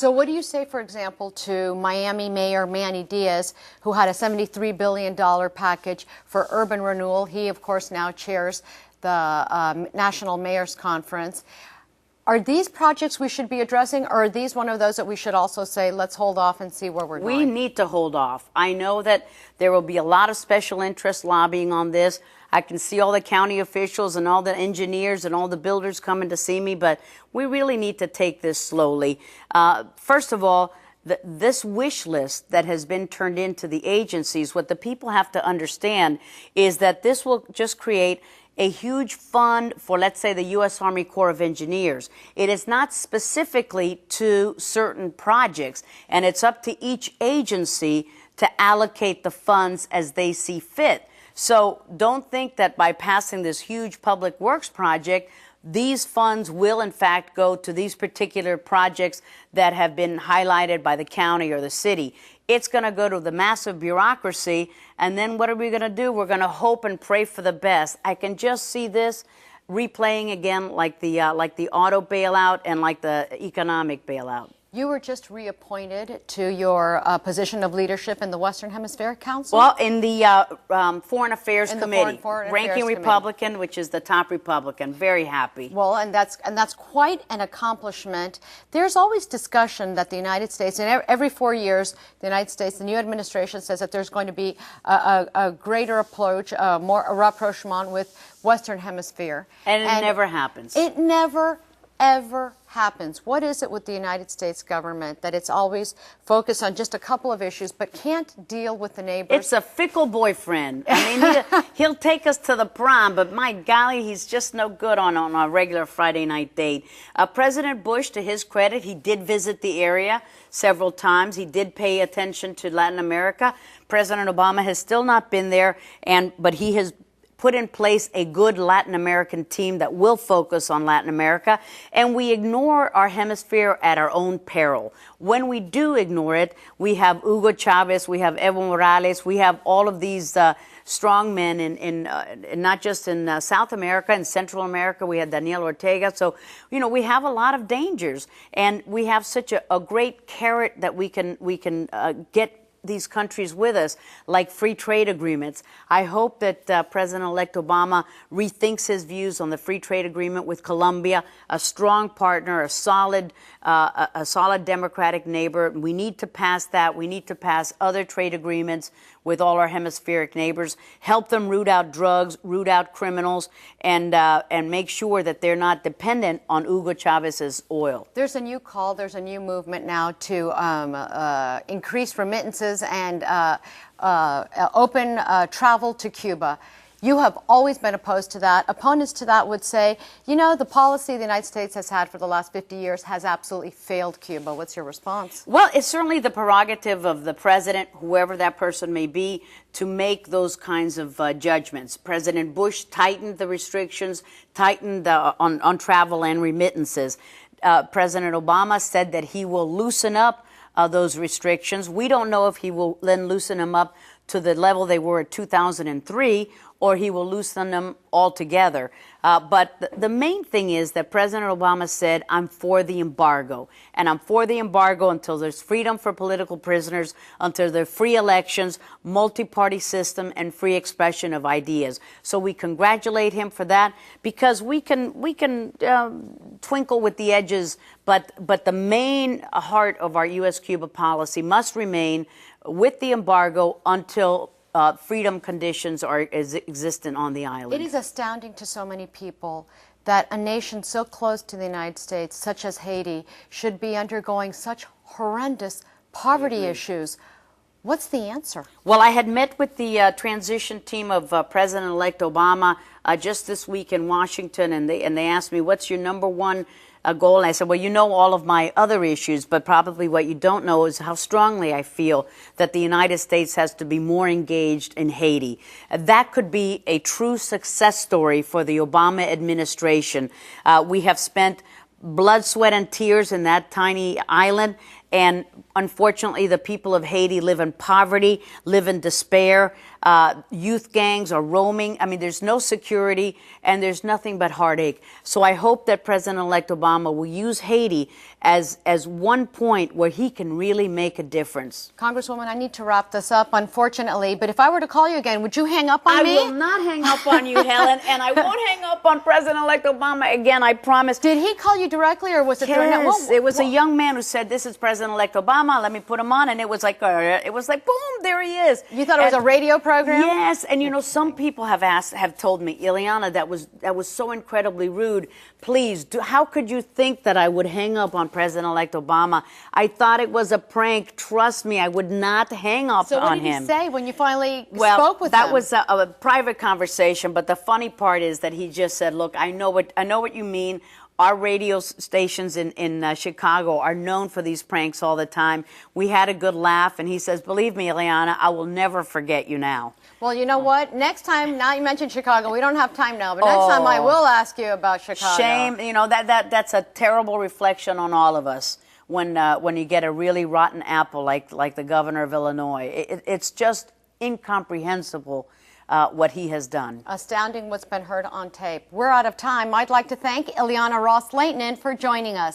So what do you say, for example, to Miami Mayor Manny Diaz, who had a $73 billion package for urban renewal? He, of course, now chairs the National Mayors Conference. Are these projects we should be addressing, or are these one of those that we should also say, let's hold off and see where we're going? We need to hold off. I know that there will be a lot of special interest lobbying on this. I can see all the county officials and all the engineers and all the builders coming to see me, but we really need to take this slowly. First of all, this wish list that has been turned into the agencies, what the people have to understand is that this will just create a huge fund for, let's say, the U.S. Army Corps of Engineers. It is not specifically to certain projects, and it's up to each agency to allocate the funds as they see fit. So don't think that by passing this huge public works project, these funds will in fact go to these particular projects that have been highlighted by the county or the city. It's going to go to the massive bureaucracy, and then what are we going to do? We're going to hope and pray for the best. I can just see this replaying again like the auto bailout and like the economic bailout. You were just reappointed to your position of leadership in the Western Hemispheric Council? Well, in the Foreign Affairs Committee, ranking Republican, Committee, which is the top Republican. Very happy. Well, and that's quite an accomplishment. There's always discussion that the United States, and every 4 years, the United States, the new administration says that there's going to be a greater approach, more a rapprochement with Western Hemisphere. And it never happens. It never ever happens. What is it with the United States government that it's always focused on just a couple of issues but can't deal with the neighbors? It's a fickle boyfriend. I mean, he'll take us to the prom, but my golly, he's just no good on a regular Friday night date. President Bush, to his credit, he did visit the area several times. He did pay attention to Latin America. President Obama has still not been there, but he has put in place a good Latin American team that will focus on Latin America, and we ignore our hemisphere at our own peril. When we do ignore it, we have Hugo Chavez, we have Evo Morales, we have all of these strong men in not just in South America, in Central America, we have Daniel Ortega. So, you know, we have a lot of dangers, and we have such a great carrot that we can get these countries with us, like free trade agreements. I hope that President-elect Obama rethinks his views on the free trade agreement with Colombia, a strong partner, a solid democratic neighbor. We need to pass that. We need to pass other trade agreements with all our hemispheric neighbors, help them root out drugs, root out criminals, and make sure that they're not dependent on Hugo Chavez's oil. There's a new call, there's a new movement now to increase remittances and open travel to Cuba. You have always been opposed to that. Opponents to that would say, you know, the policy the United States has had for the last 50 years has absolutely failed Cuba. What's your response? Well, it's certainly the prerogative of the president, whoever that person may be, to make those kinds of judgments. President Bush tightened the restrictions, tightened on travel and remittances. President Obama said that he will loosen up those restrictions. We don't know if he will then loosen them up to the level they were at 2003, or he will loosen them altogether. But the main thing is that President Obama said, I'm for the embargo. And I'm for the embargo until there's freedom for political prisoners, until there are free elections, multi-party system, and free expression of ideas. So we congratulate him for that, because we can twinkle with the edges, but the main heart of our U.S.-Cuba policy must remain with the embargo until freedom conditions are existent on the island. It is astounding to so many people that a nation so close to the United States, such as Haiti, should be undergoing such horrendous poverty issues. What's the answer? Well, I had met with the transition team of President-elect Obama just this week in Washington, and they asked me, what's your number one goal? And I said, well, you know all of my other issues, but probably what you don't know is how strongly I feel that the United States has to be more engaged in Haiti. That could be a true success story for the Obama administration. We have spent blood, sweat, and tears in that tiny island, and unfortunately the people of Haiti live in poverty, live in despair. youth gangs are roaming. I mean, there's no security and there's nothing but heartache. So I hope that President-elect Obama will use Haiti as one point where he can really make a difference. Congresswoman, I need to wrap this up, unfortunately, but if I were to call you again, would you hang up on me? I will not hang up on you, Helen, and I won't hang up on President-elect Obama again, I promise. Did he call you directly, or was it through him? Yes, it was a young man who said, "This is President-elect Obama. Let me put him on," and it was like, boom, there he is. You thought it was a radio program? Yes, and you know, some people have told me, Ileana, that was so incredibly rude. Please, how could you think that I would hang up on President-elect Obama? I thought it was a prank. Trust me, I would not hang up on him. So what did he say when you finally spoke with him? Well, that was a private conversation, but the funny part is that he just said, "Look, I know what you mean. Our radio stations in Chicago are known for these pranks all the time. We had a good laugh," and he says, "Believe me, Ileana, I will never forget you now." Well, you know what? Next time, now you mentioned Chicago, we don't have time now, but next time I will ask you about Chicago. Shame, you know, that's a terrible reflection on all of us when you get a really rotten apple like the governor of Illinois. It's just incomprehensible what he has done. Astounding what's been heard on tape. We're out of time. I'd like to thank Ileana Ros-Lehtinen for joining us.